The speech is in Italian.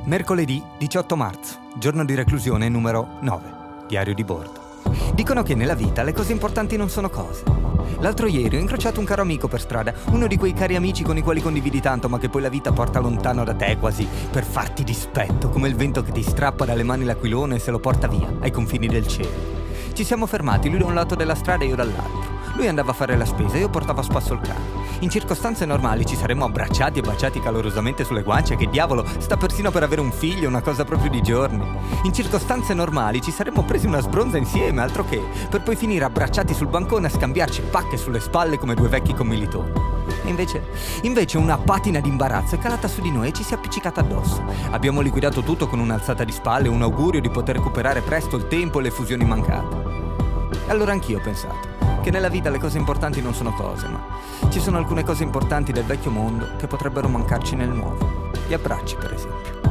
Mercoledì 18 marzo, giorno di reclusione numero 9, diario di bordo. Dicono che nella vita le cose importanti non sono cose. L'altro ieri ho incrociato un caro amico per strada, uno di quei cari amici con i quali condividi tanto ma che poi la vita porta lontano da te quasi per farti dispetto, come il vento che ti strappa dalle mani l'aquilone e se lo porta via, ai confini del cielo. Ci siamo fermati, lui da un lato della strada e io dall'altro. Lui andava a fare la spesa e io portavo a spasso il cane. In circostanze normali ci saremmo abbracciati e baciati calorosamente sulle guance, che diavolo, sta persino per avere un figlio, una cosa proprio di giorni. In circostanze normali ci saremmo presi una sbronza insieme, altro che, per poi finire abbracciati sul bancone a scambiarci pacche sulle spalle come due vecchi commilitoni. E invece una patina di imbarazzo è calata su di noi e ci si è appiccicata addosso. Abbiamo liquidato tutto con un'alzata di spalle, un augurio di poter recuperare presto il tempo e le fusioni mancate. E allora anch'io ho pensato che nella vita le cose importanti non sono cose, ma ci sono alcune cose importanti del vecchio mondo che potrebbero mancarci nel nuovo. Gli abbracci, per esempio.